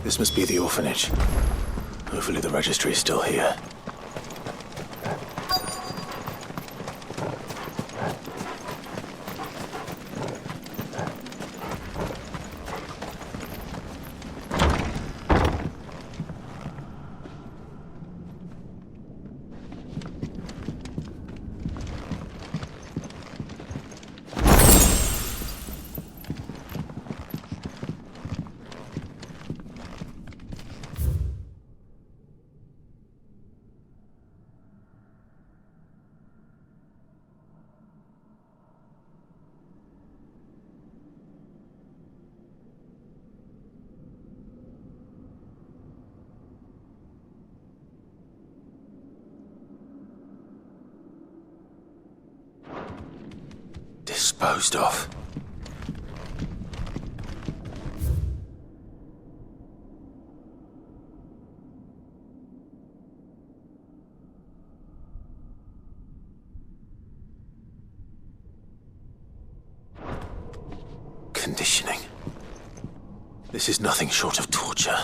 This must be the orphanage. Hopefully the registry is still here. Disposed of. Conditioning. This is nothing short of torture.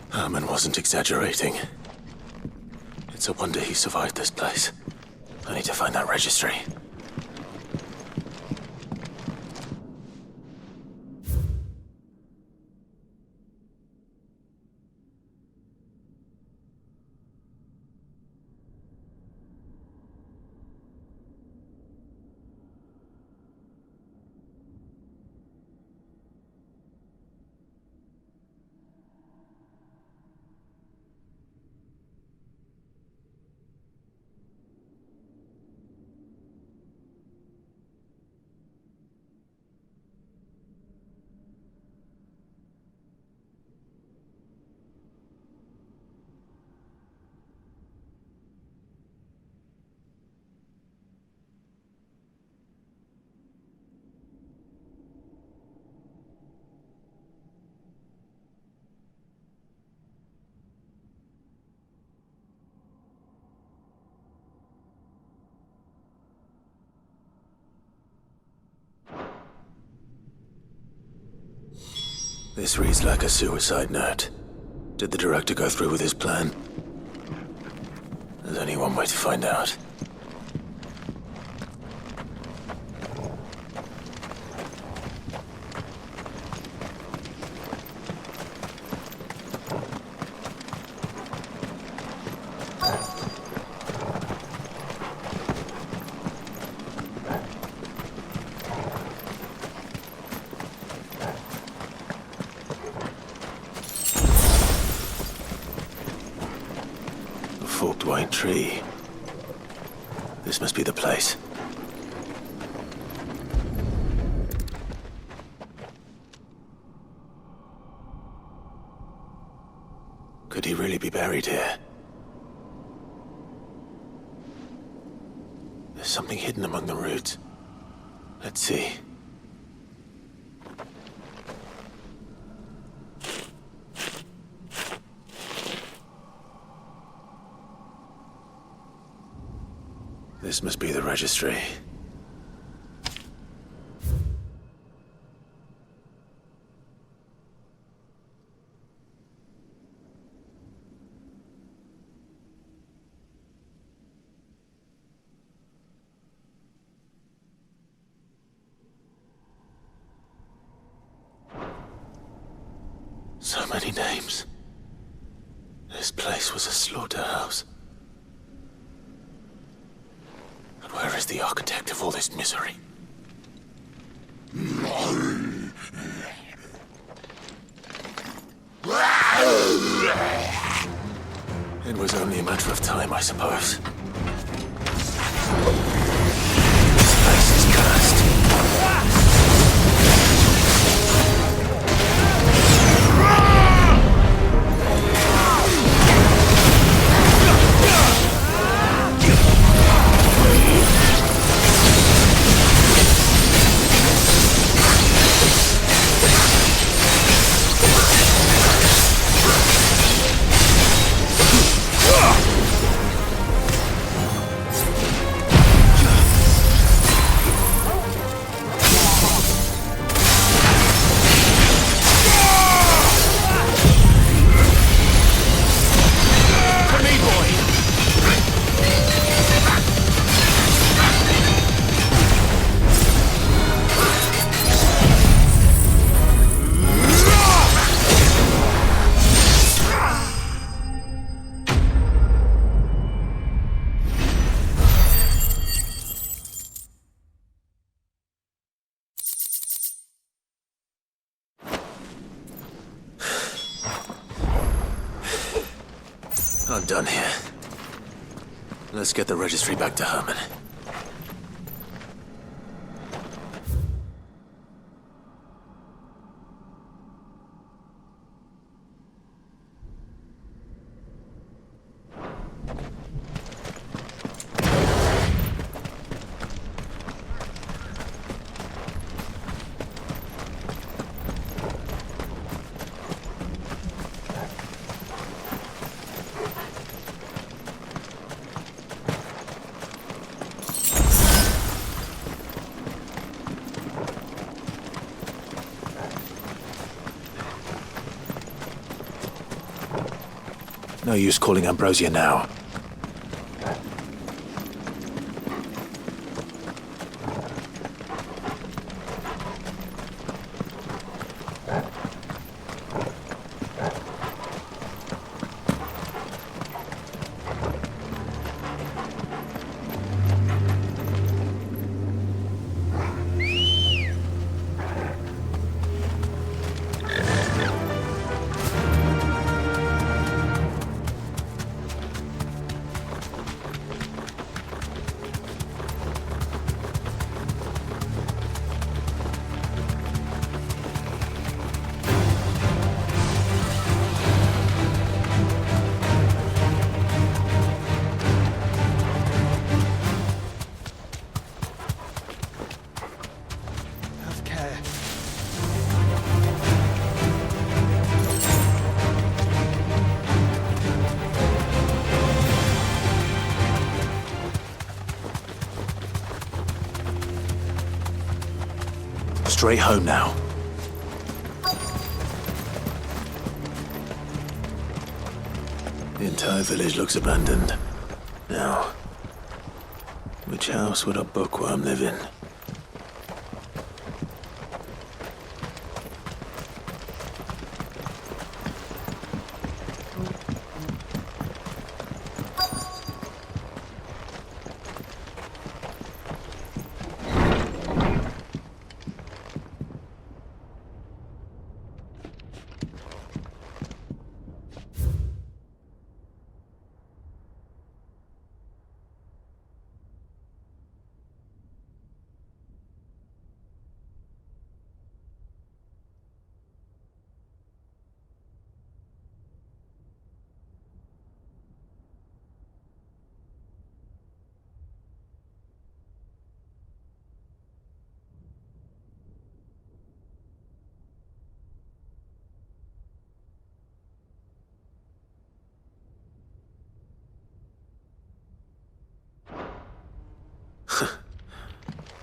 Harman wasn't exaggerating. It's a wonder he survived this place. I need to find that registry. This reads like a suicide note. Did the director go through with his plan? There's only one way to find out. Forked white tree. This must be the place. Could he really be buried here? There's something hidden among the roots. Let's see. This must be the registry. So many names. This place was a slaughterhouse. Where is the architect of all this misery? It was only a matter of time, I suppose. This place is cursed. I'm done here. Let's get the registry back to Harman. No use calling Ambrosia now. Straight home now. The entire village looks abandoned. Now, which house would a bookworm live in?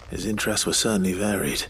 His interests were certainly varied.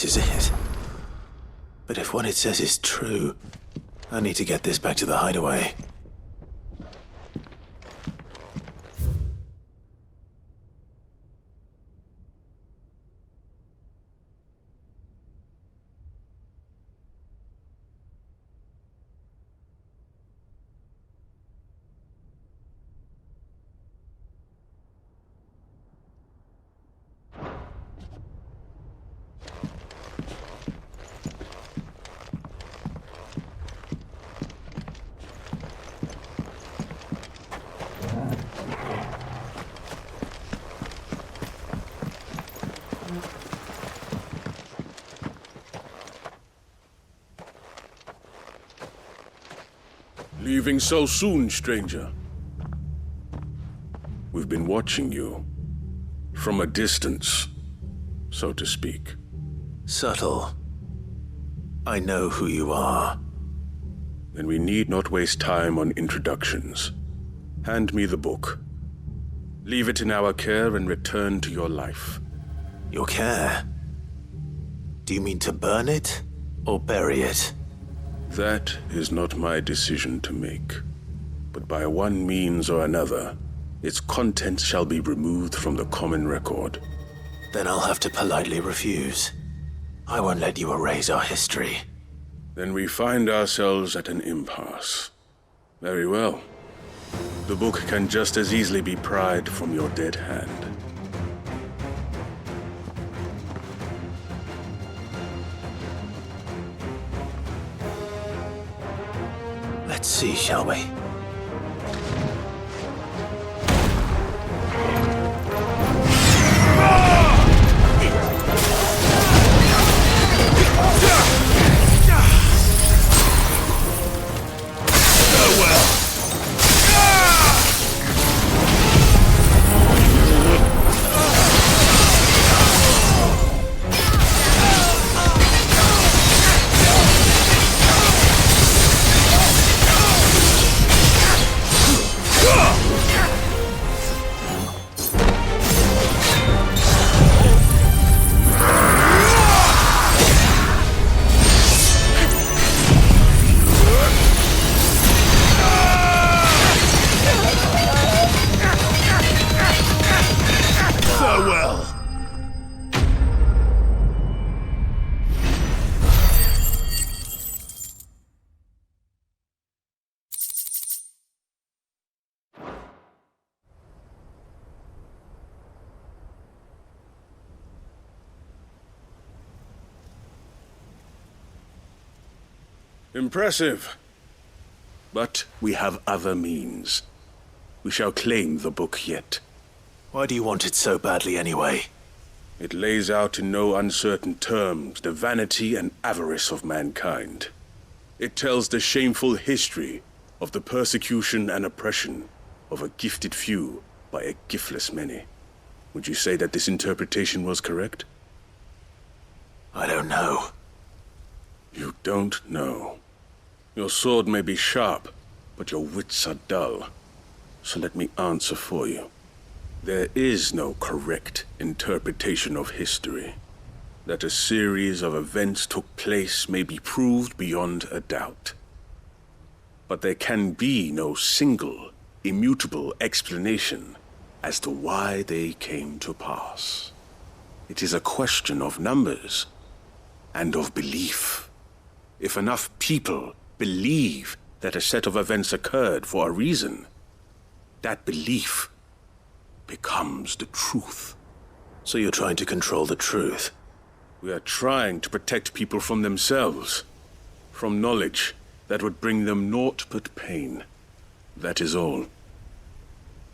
this is it. But if what it says is true, I need to get this back to the hideaway. Leaving so soon, stranger? We've been watching you. From a distance, so to speak. Subtle. I know who you are. Then we need not waste time on introductions. Hand me the book. Leave it in our care and return to your life. Your care? Do you mean to burn it, or bury it? That is not my decision to make. But by one means or another, its contents shall be removed from the common record. Then I'll have to politely refuse. I won't let you erase our history. Then we find ourselves at an impasse. Very well. The book can just as easily be pried from your dead hand. Let's see, shall we? Impressive. But we have other means. We shall claim the book yet. Why do you want it so badly anyway? It lays out in no uncertain terms the vanity and avarice of mankind. It tells the shameful history of the persecution and oppression of a gifted few by a giftless many. Would you say that this interpretation was correct? I don't know. You don't know. Your sword may be sharp, but your wits are dull. So let me answer for you. There is no correct interpretation of history. That a series of events took place may be proved beyond a doubt. But there can be no single, immutable explanation as to why they came to pass. It is a question of numbers and of belief. If enough people believe that a set of events occurred for a reason, that belief becomes the truth. So you're trying to control the truth? We are trying to protect people from themselves, from knowledge that would bring them naught but pain. That is all.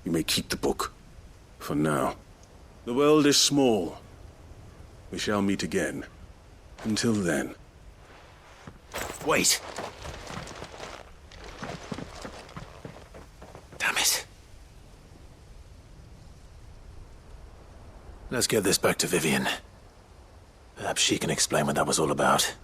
You may keep the book, for now. The world is small. We shall meet again. Until then. Wait! Damn it. Let's get this back to Vivian. Perhaps she can explain what that was all about.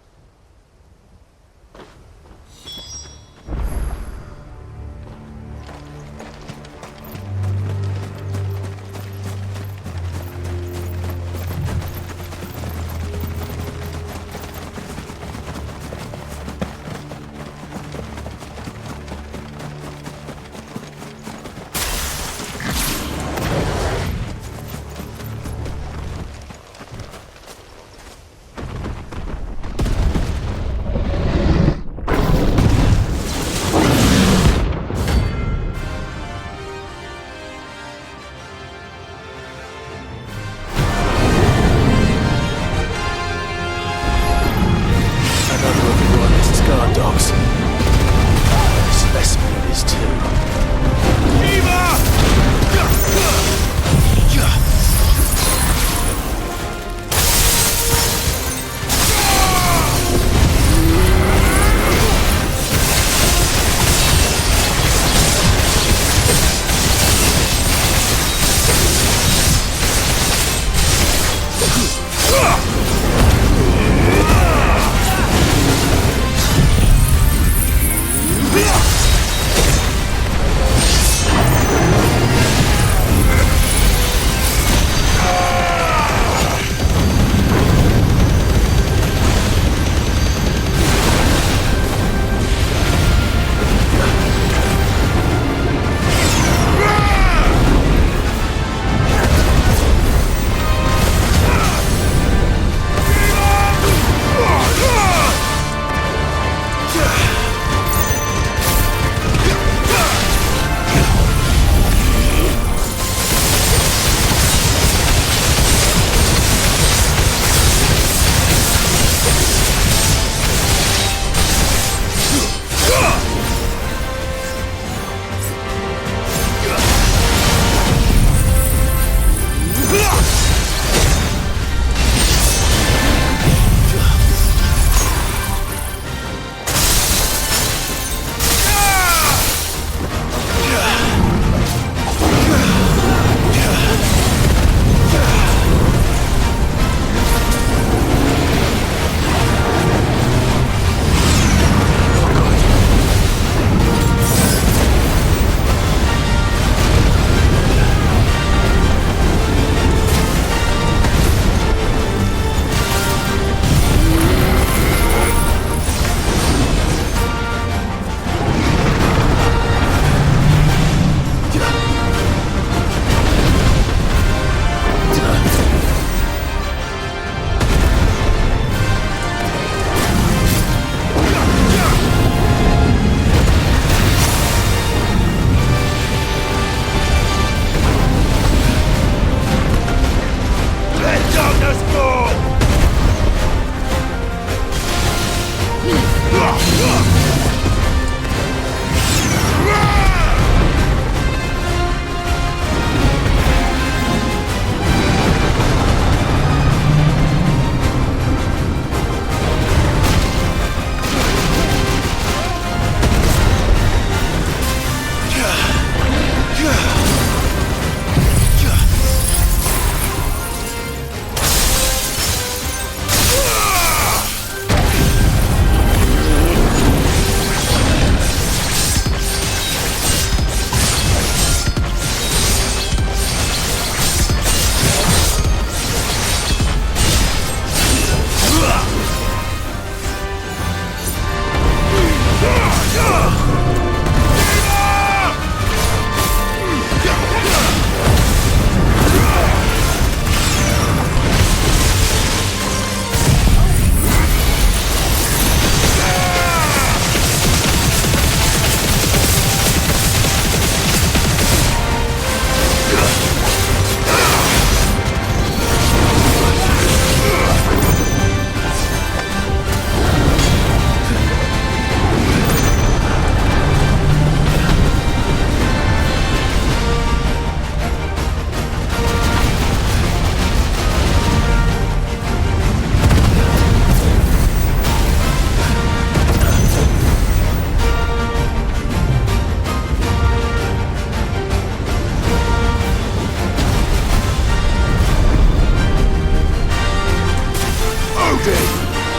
Odin!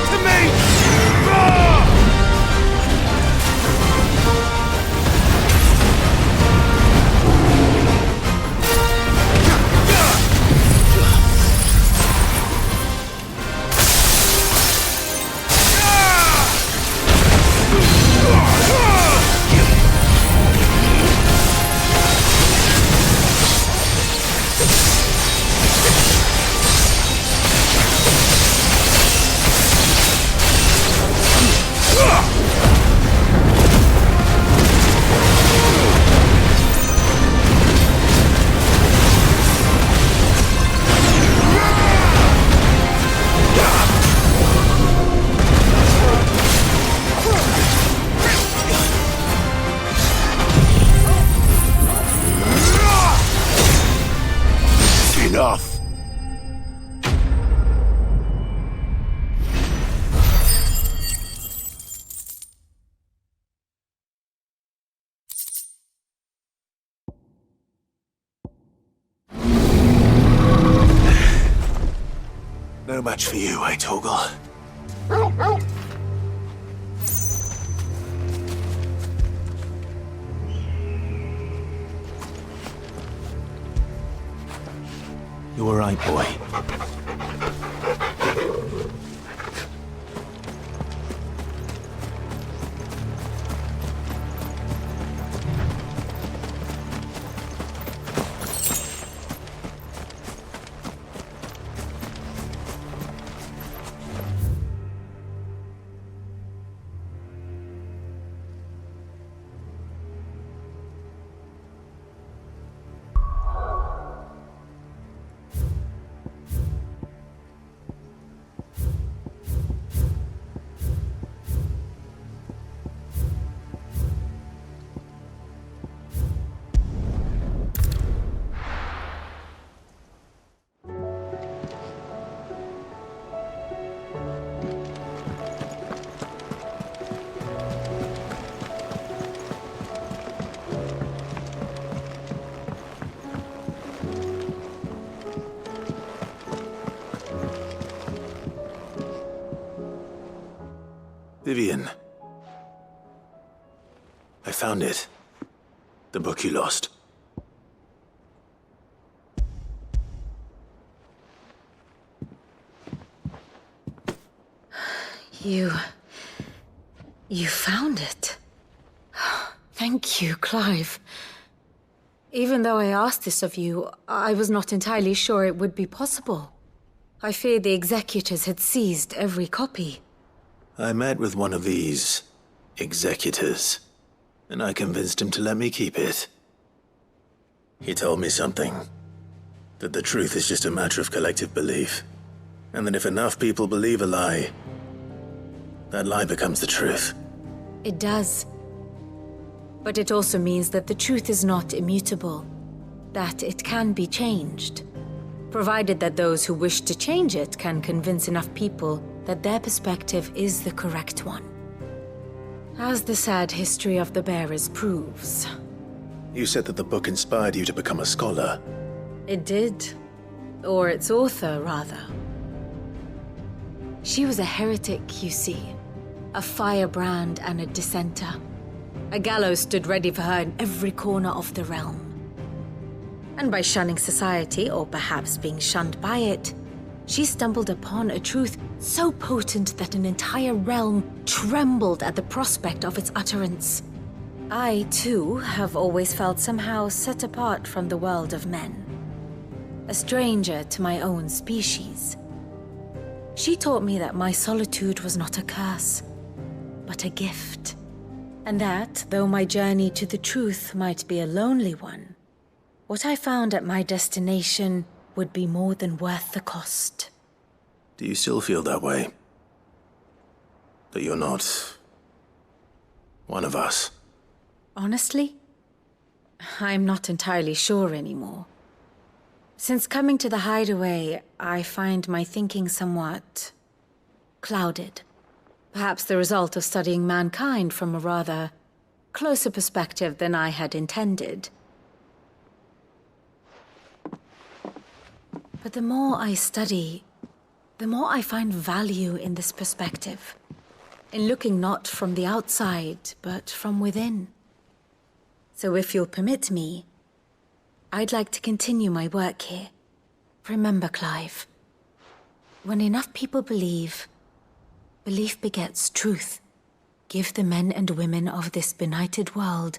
To me! Roar! Enough! No match for you, eh, Torgal? You were right, boy. Vivian. I found it. The book you lost. You found it. Thank you, Clive. Even though I asked this of you, I was not entirely sure it would be possible. I feared the executors had seized every copy. I met with one of these executors, and I convinced him to let me keep it. He told me something. That the truth is just a matter of collective belief. And that if enough people believe a lie, that lie becomes the truth. It does. But it also means that the truth is not immutable. That it can be changed. Provided that those who wish to change it can convince enough people that their perspective is the correct one. As the sad history of the bearers proves. You said that the book inspired you to become a scholar. It did. Or its author, rather. She was a heretic, you see. A firebrand and a dissenter. A gallows stood ready for her in every corner of the realm. And by shunning society, or perhaps being shunned by it, she stumbled upon a truth so potent that an entire realm trembled at the prospect of its utterance. I, too, have always felt somehow set apart from the world of men. A stranger to my own species. She taught me that my solitude was not a curse, but a gift. And that, though my journey to the truth might be a lonely one, what I found at my destination would be more than worth the cost. Do you still feel that way? That you're not one of us? Honestly, I'm not entirely sure anymore. Since coming to the hideaway, I find my thinking somewhat clouded. Perhaps the result of studying mankind from a rather closer perspective than I had intended. But the more I study, the more I find value in this perspective. In looking not from the outside, but from within. So if you'll permit me, I'd like to continue my work here. Remember, Clive, when enough people believe, belief begets truth. Give the men and women of this benighted world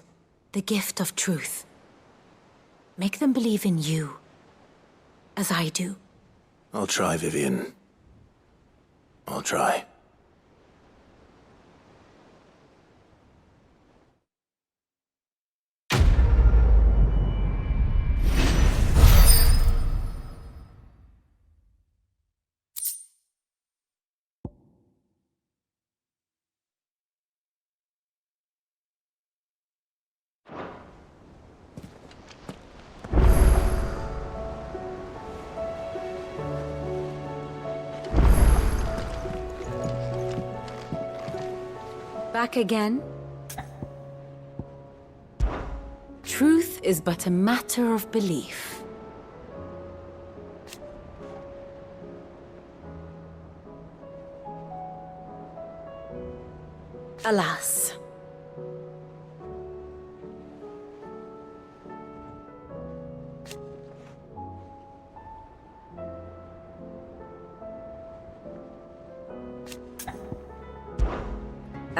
the gift of truth. Make them believe in you, as I do. I'll try, Vivian. I'll try. Back again? Truth is but a matter of belief. Alas.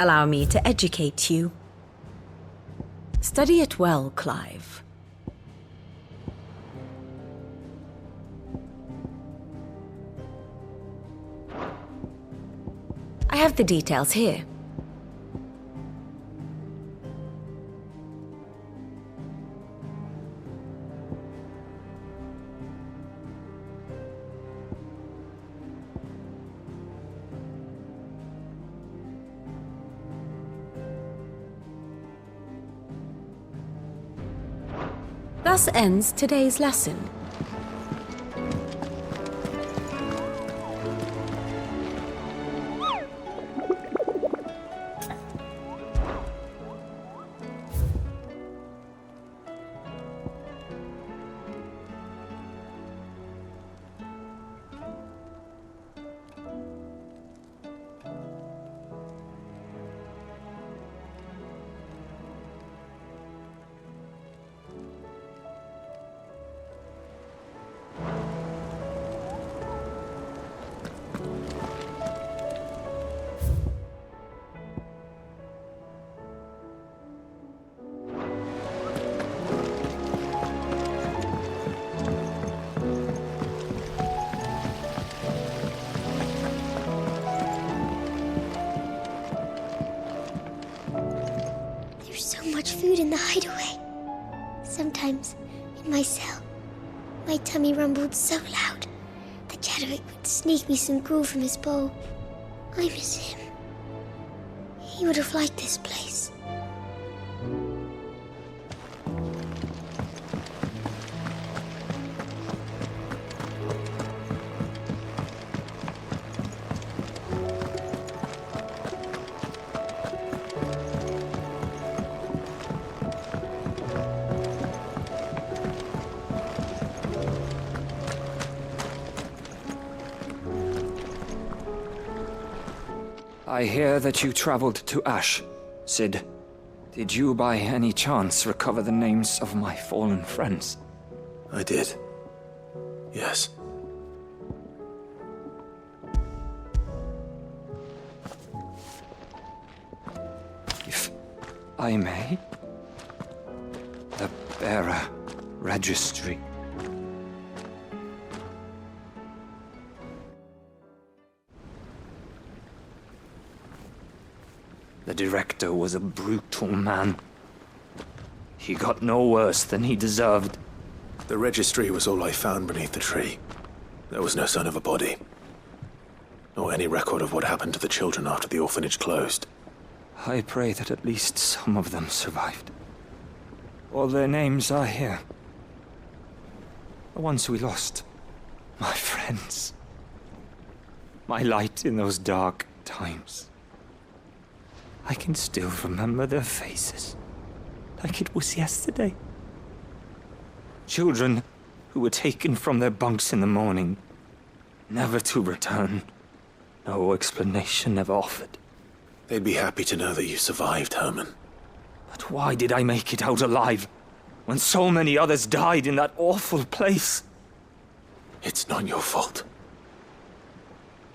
Allow me to educate you. Study it well, Clive. I have the details here. Thus ends today's lesson. Food in the hideaway. Sometimes, in my cell, my tummy rumbled so loud that Chadwick would sneak me some gruel from his bowl. I miss him. He would have liked this place. I hear that you traveled to Ash, Cid. Did you by any chance recover the names of my fallen friends? I did. Yes. If I may? The bearer registry. The director was a brutal man. He got no worse than he deserved. The registry was all I found beneath the tree. There was no sign of a body. Nor any record of what happened to the children after the orphanage closed. I pray that at least some of them survived. All their names are here. The ones we lost. My friends. My light in those dark times. I can still remember their faces, like it was yesterday. Children who were taken from their bunks in the morning, never to return. No explanation ever offered. They'd be happy to know that you survived, Harman. But why did I make it out alive, when so many others died in that awful place? It's not your fault.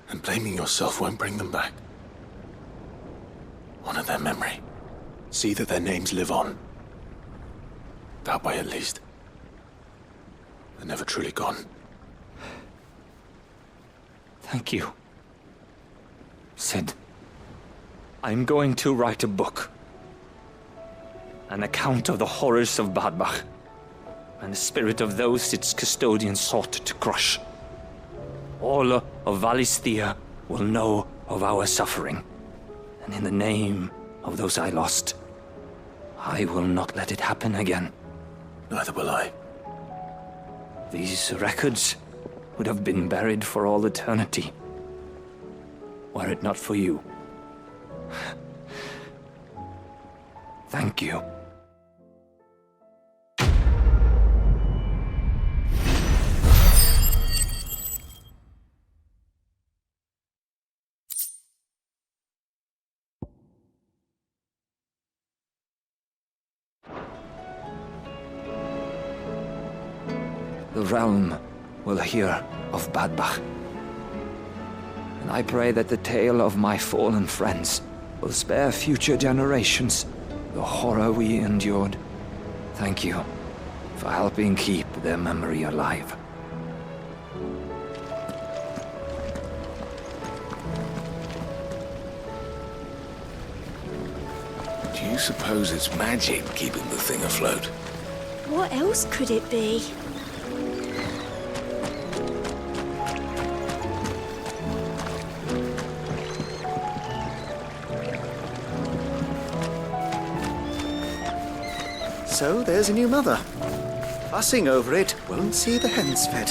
And blaming yourself won't bring them back. Honor their memory. See that their names live on. That way, at least. They're never truly gone. Thank you. Cid, I'm going to write a book. An account of the horrors of Badbach, and the spirit of those its custodians sought to crush. All of Valisthea will know of our suffering, and in the name of those I lost, I will not let it happen again. Neither will I. These records would have been buried for all eternity, were it not for you. Thank you. The realm will hear of Badbach. And I pray that the tale of my fallen friends will spare future generations the horror we endured. Thank you for helping keep their memory alive. Do you suppose it's magic keeping the thing afloat? What else could it be? So there's a new mother. Fussing over it won't see the hens fed.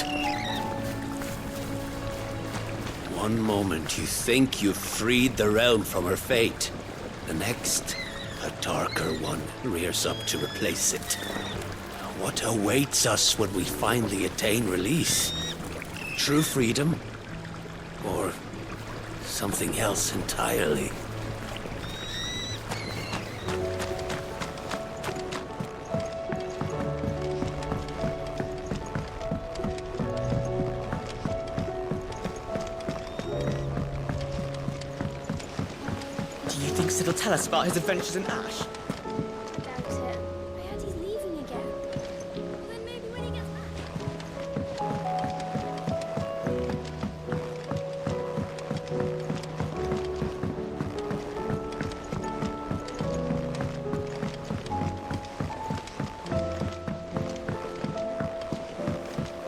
One moment you think you've freed the realm from her fate. The next, a darker one rears up to replace it. What awaits us when we finally attain release? True freedom? Or something else entirely? It'll tell us about his adventures in Ash. Doubt it. I heard he's leaving again. Well, then maybe when he gets back.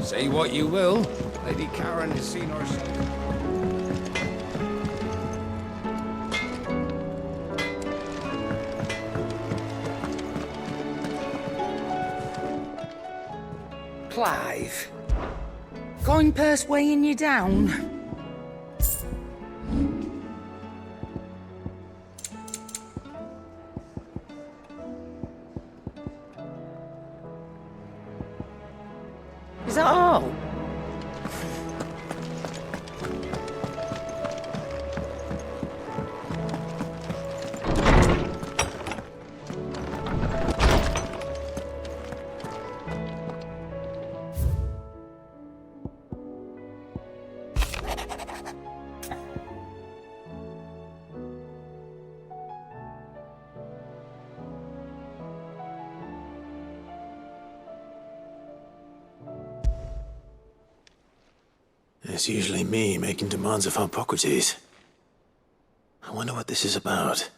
Say what you will, Lady Karen has seen herself. Clive. Coin purse weighing you down? Is that all? It's usually me making demands of Hippocrates. I wonder what this is about.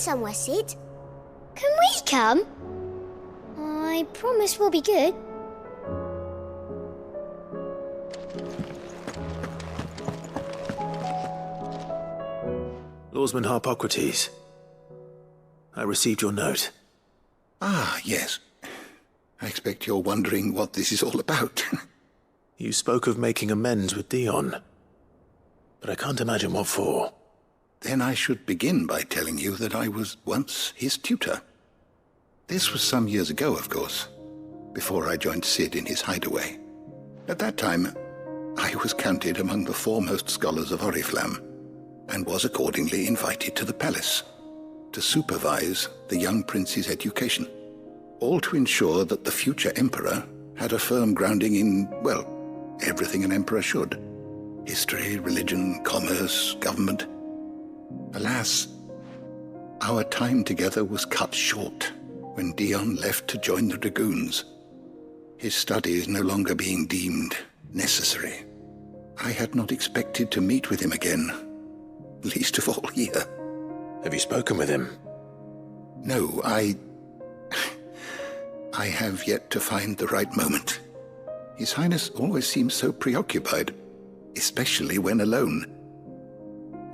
somewhere, Cid. Can we come? I promise we'll be good. Lawsman Harpocrates, I received your note. Ah, yes. I expect you're wondering what this is all about. You spoke of making amends with Dion, but I can't imagine what for. Then I should begin by telling you that I was once his tutor. This was some years ago, of course, before I joined Cid in his hideaway. At that time, I was counted among the foremost scholars of Oriflamme, and was accordingly invited to the palace to supervise the young prince's education, all to ensure that the future emperor had a firm grounding in, well, everything an emperor should. History, religion, commerce, government. Alas, our time together was cut short when Dion left to join the dragoons, his studies no longer being deemed necessary. I had not expected to meet with him again, least of all here. Have you spoken with him? No, I have yet to find the right moment. His Highness always seems so preoccupied, especially when alone.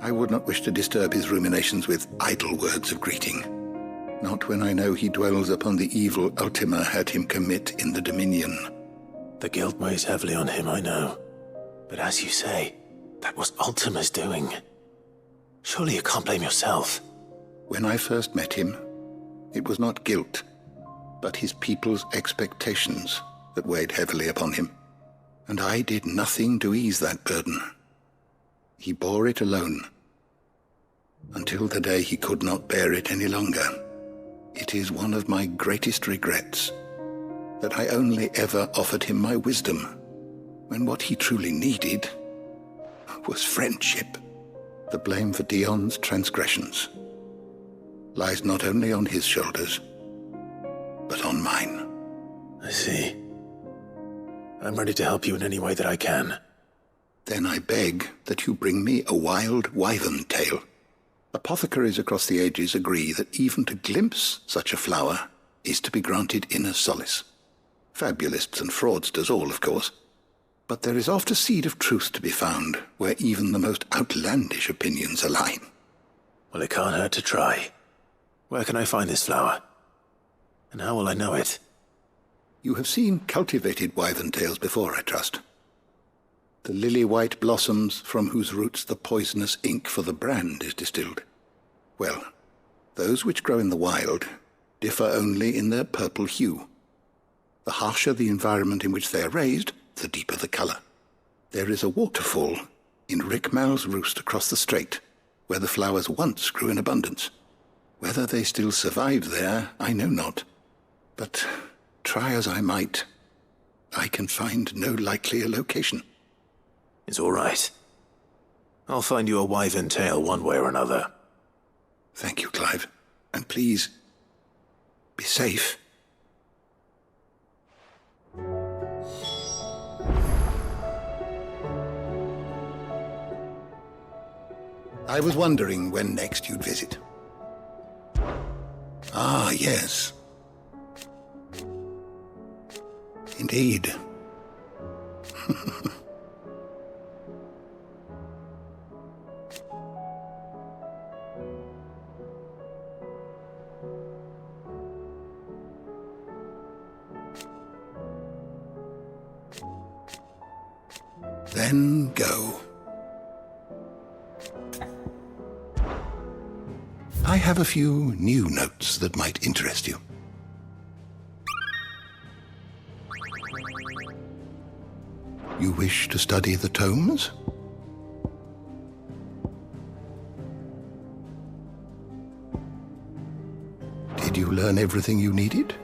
I would not wish to disturb his ruminations with idle words of greeting, not when I know he dwells upon the evil Ultima had him commit in the Dominion. The guilt weighs heavily on him, I know. But as you say, that was Ultima's doing. Surely you can't blame yourself. When I first met him, it was not guilt, but his people's expectations that weighed heavily upon him. And I did nothing to ease that burden. He bore it alone, until the day he could not bear it any longer. It is one of my greatest regrets that I only ever offered him my wisdom, when what he truly needed was friendship. The blame for Dion's transgressions lies not only on his shoulders, but on mine. I see. I'm ready to help you in any way that I can. Then I beg that you bring me a wild wyvern tail. Apothecaries across the ages agree that even to glimpse such a flower is to be granted inner solace. Fabulists and fraudsters all, of course. But there is oft a seed of truth to be found where even the most outlandish opinions align. Well, it can't hurt to try. Where can I find this flower? And how will I know it? You have seen cultivated wyvern tails before, I trust. The lily-white blossoms from whose roots the poisonous ink for the brand is distilled. Well, those which grow in the wild differ only in their purple hue. The harsher the environment in which they are raised, the deeper the color. There is a waterfall in Rickmal's roost across the strait, where the flowers once grew in abundance. Whether they still survive there, I know not. But try as I might, I can find no likelier location. It's all right. I'll find you a wyvern tail one way or another. Thank you, Clive. And please, be safe. I was wondering when next you'd visit. Ah, yes. Indeed. Then go. I have a few new notes that might interest you. You wish to study the tomes? Did you learn everything you needed?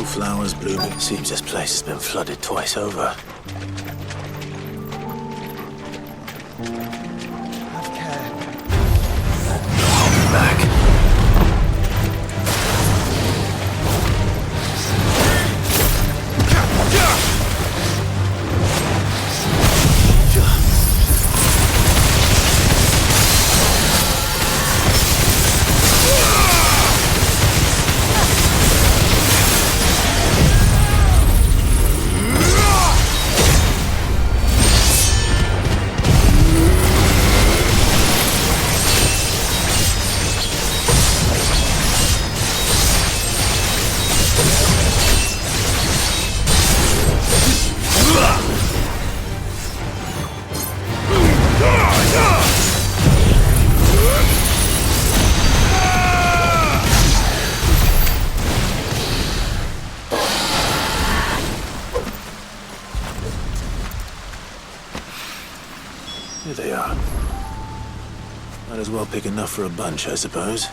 Purple flowers blooming. Seems this place has been flooded twice over. Have care. No holding back. Here they are. Might as well pick enough for a bunch, I suppose.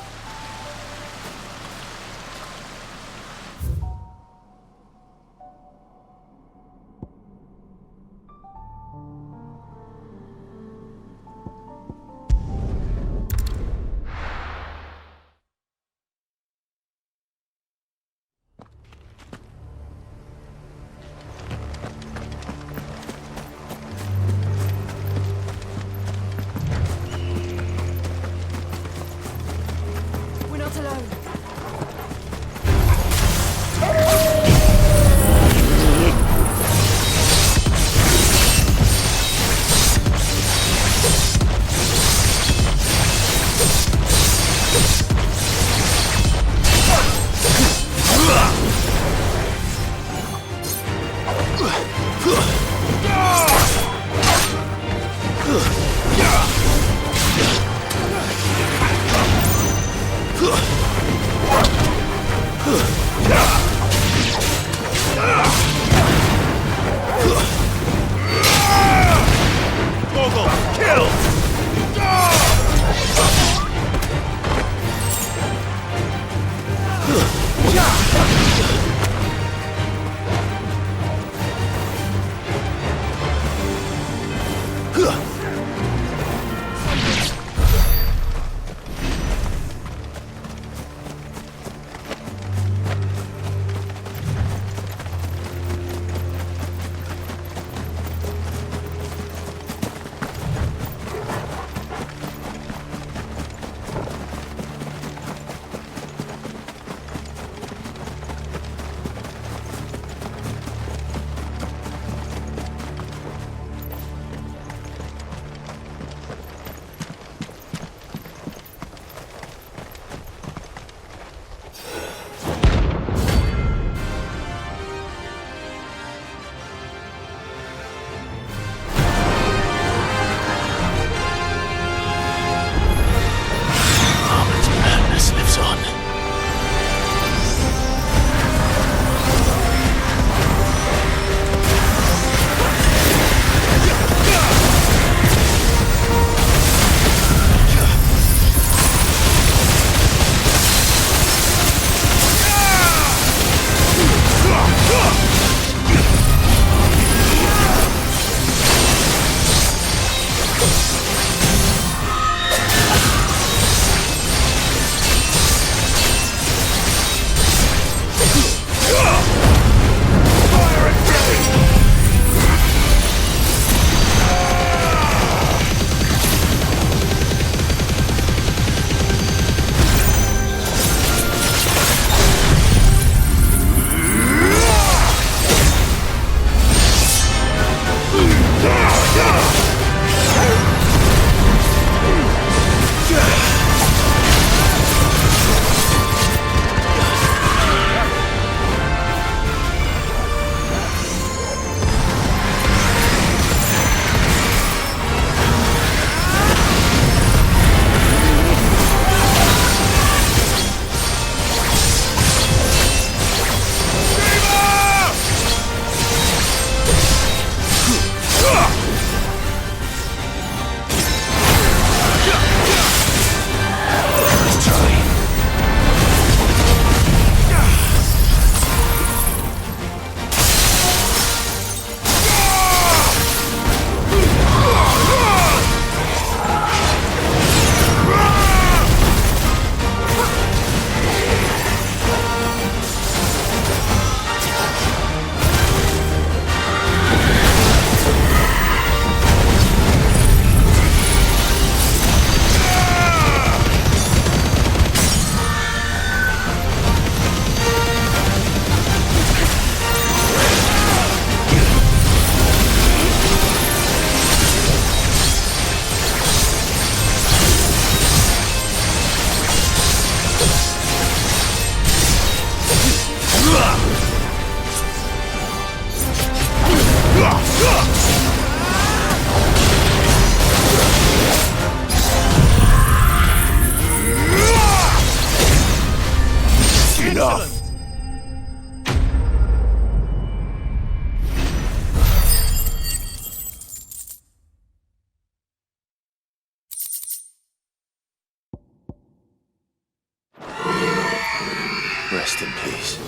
Rest in peace.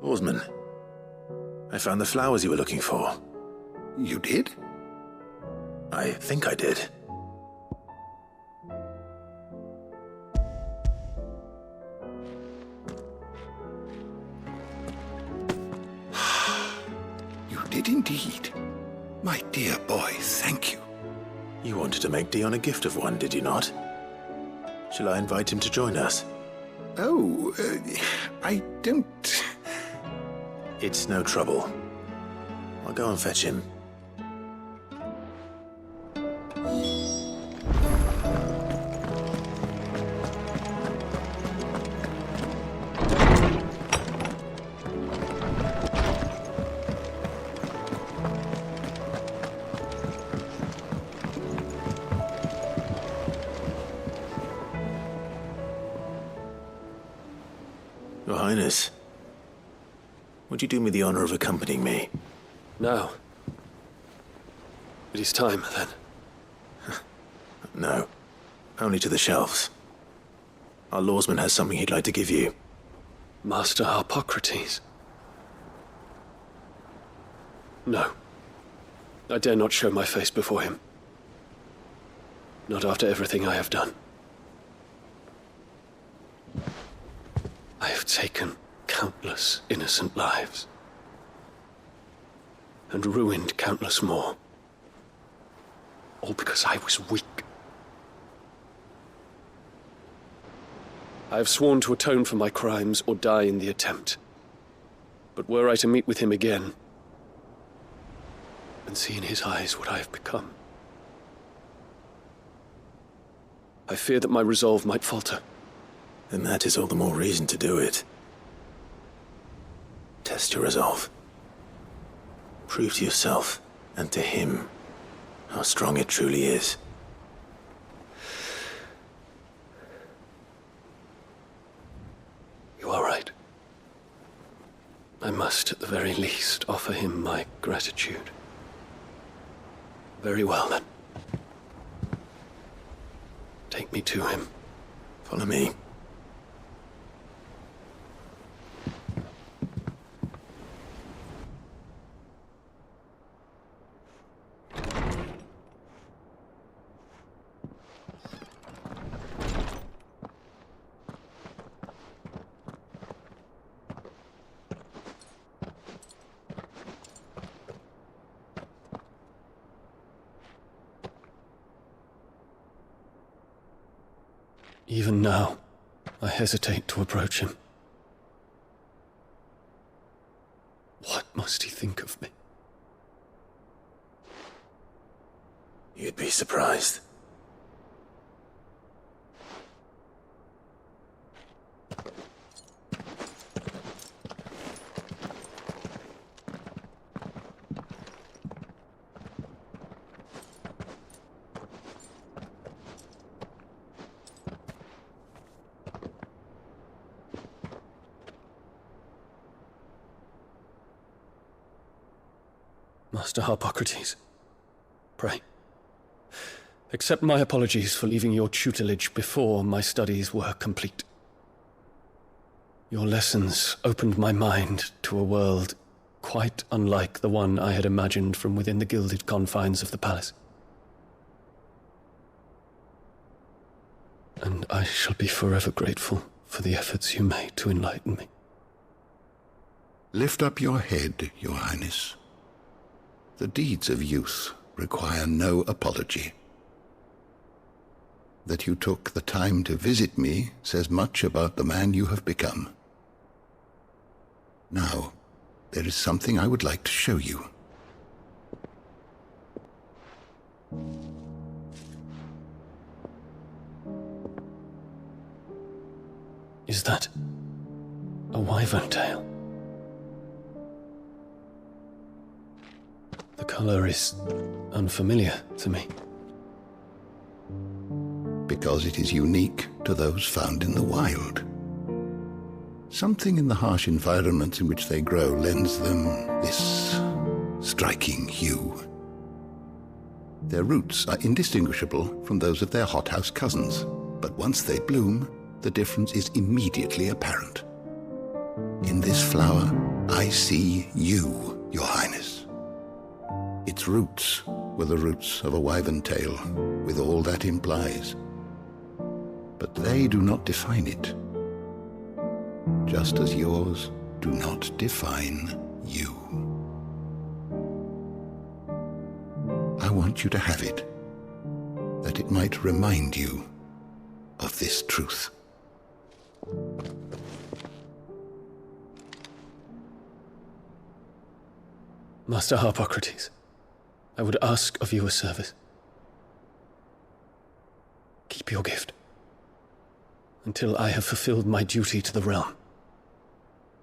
Oarsman, I found the flowers you were looking for. You did? I think I did. You did indeed. My dear boy, thank you. You wanted to make Dion a gift of one, did you not? Shall I invite him to join us? Oh, I don't... It's no trouble. I'll go and fetch him. Your Highness, would you do me the honor of accompanying me? No. It is time, then. No. Only to the shelves. Our lawsman has something he'd like to give you. Master Harpocrates? No. I dare not show my face before him. Not after everything I have done. I have taken countless innocent lives. And ruined countless more. All because I was weak. I have sworn to atone for my crimes or die in the attempt. But were I to meet with him again, and see in his eyes what I have become, I fear that my resolve might falter. Then that is all the more reason to do it. Test your resolve. Prove to yourself, and to him, how strong it truly is. You are right. I must, at the very least, offer him my gratitude. Very well, then. Take me to him. Follow me. Even now, I hesitate to approach him. What must he think of me? You'd be surprised. Master Harpocrates, pray, accept my apologies for leaving your tutelage before my studies were complete. Your lessons opened my mind to a world quite unlike the one I had imagined from within the gilded confines of the palace. And I shall be forever grateful for the efforts you made to enlighten me. Lift up your head, Your Highness. The deeds of youth require no apology. That you took the time to visit me says much about the man you have become. Now, there is something I would like to show you. Is that a wyvern tail? The color is unfamiliar to me. Because it is unique to those found in the wild. Something in the harsh environments in which they grow lends them this striking hue. Their roots are indistinguishable from those of their hothouse cousins, but once they bloom, the difference is immediately apparent. In this flower, I see you, Your Highness. Its roots were the roots of a wyvern tail, with all that implies. But they do not define it, just as yours do not define you. I want you to have it, that it might remind you of this truth. Master Harpocrates, I would ask of you a service. Keep your gift until I have fulfilled my duty to the realm,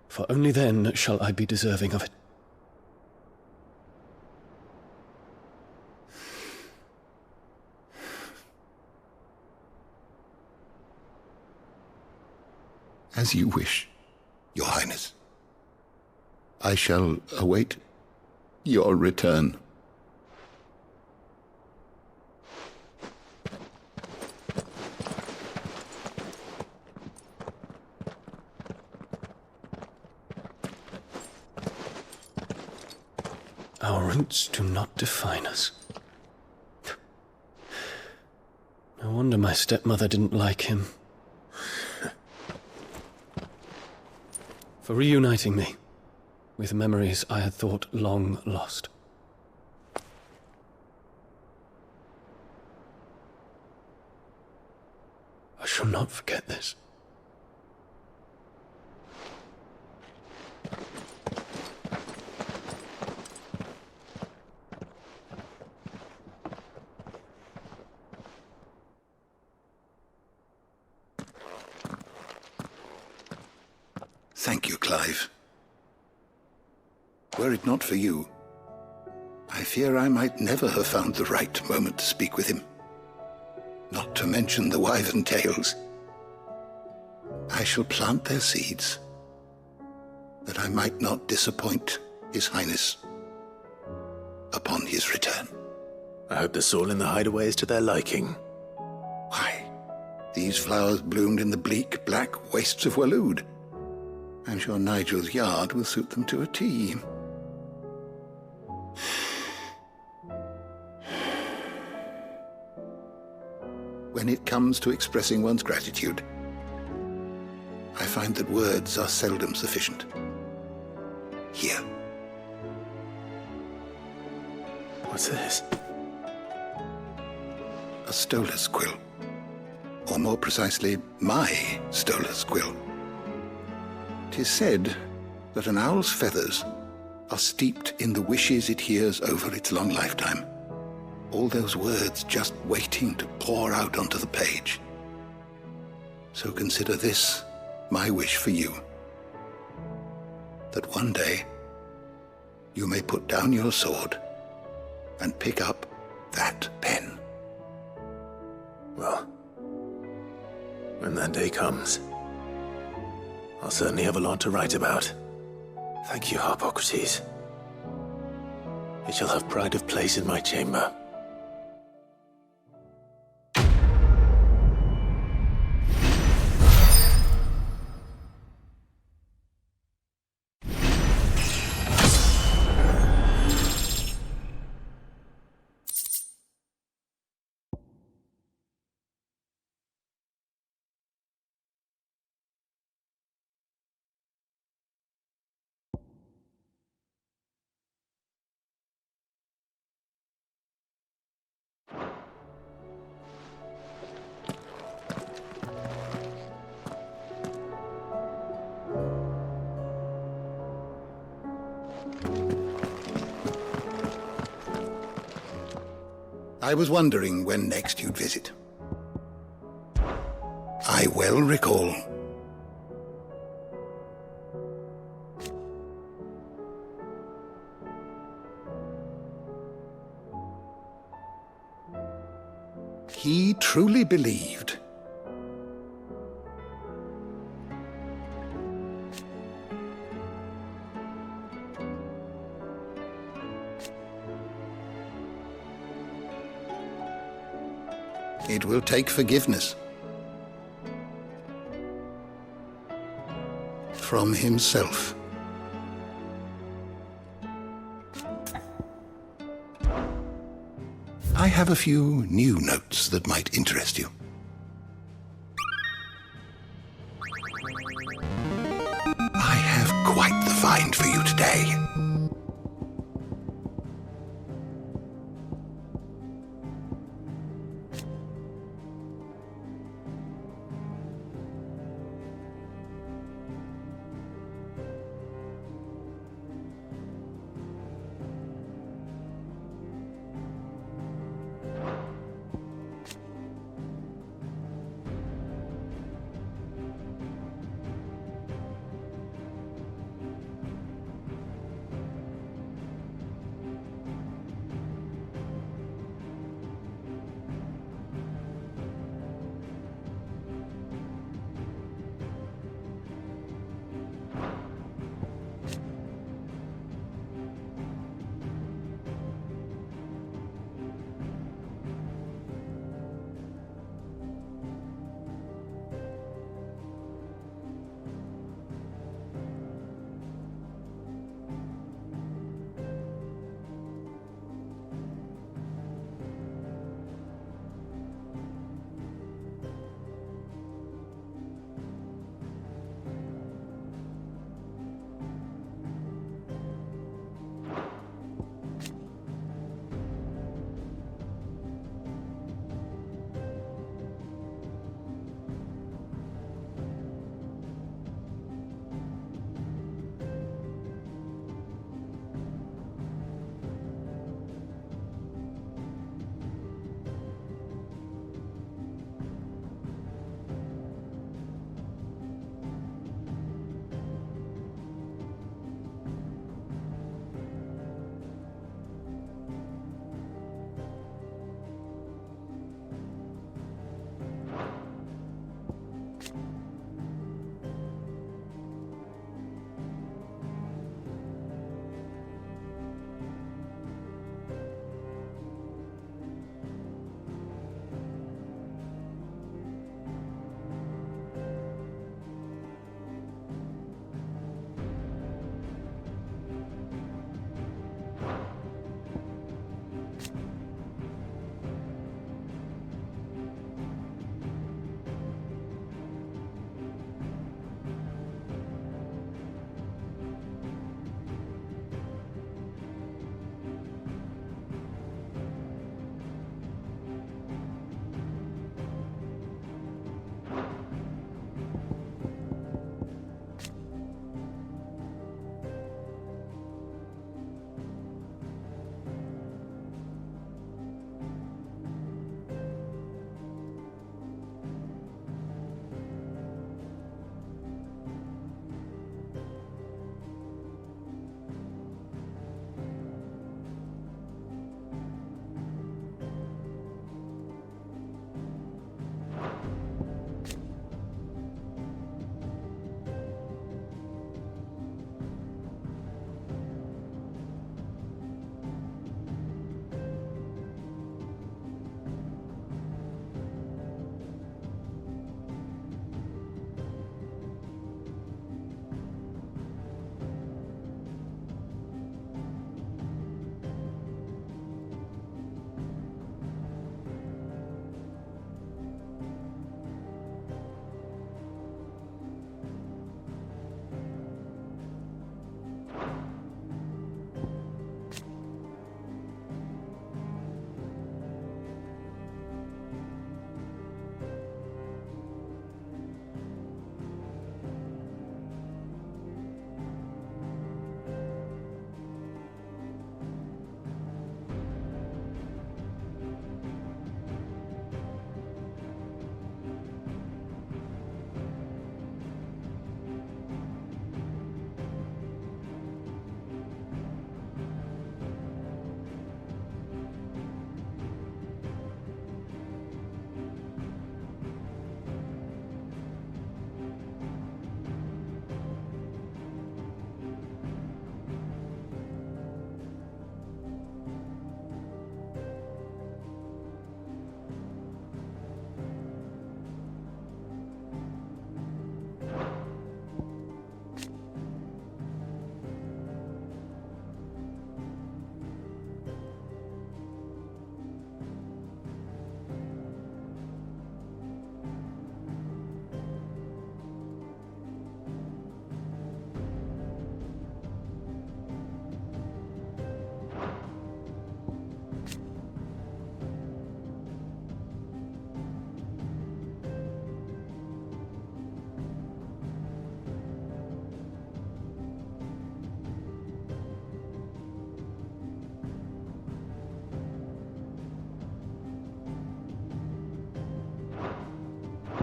for only then shall I be deserving of it. As you wish, Your Highness. I shall await your return. Our roots do not define us. No wonder my stepmother didn't like him. For reuniting me with memories I had thought long lost. I shall not forget this. Thank you, Clive. Were it not for you, I fear I might never have found the right moment to speak with him. Not to mention the wyvern tales. I shall plant their seeds, that I might not disappoint His Highness upon his return. I hope the soil in the hideaway is to their liking. Why, these flowers bloomed in the bleak, black wastes of Waloed. I'm sure Nigel's yard will suit them to a T. When it comes to expressing one's gratitude, I find that words are seldom sufficient. Here. What's this? A stolas quill. Or more precisely, my stolas quill. 'Tis said that an owl's feathers are steeped in the wishes it hears over its long lifetime. All those words just waiting to pour out onto the page. So consider this my wish for you. That one day you may put down your sword and pick up that pen. Well, when that day comes, I'll certainly have a lot to write about. Thank you, Harpocrates. It shall have pride of place in my chamber. I was wondering when next you'd visit. I well recall. He truly believed. It will take forgiveness from himself. I have a few new notes that might interest you. I have quite the find for you today.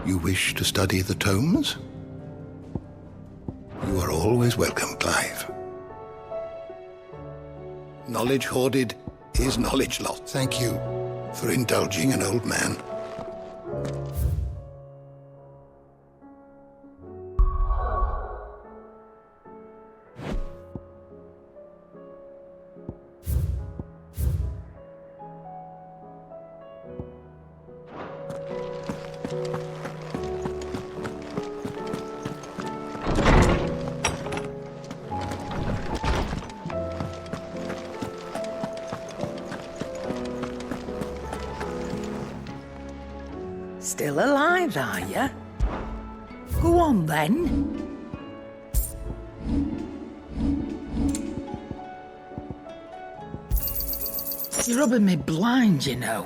You wish to study the tomes? You are always welcome, Clive. Knowledge hoarded is knowledge lost. Thank you for indulging an old man. Still alive, are you? Go on, then. You're rubbing me blind, you know.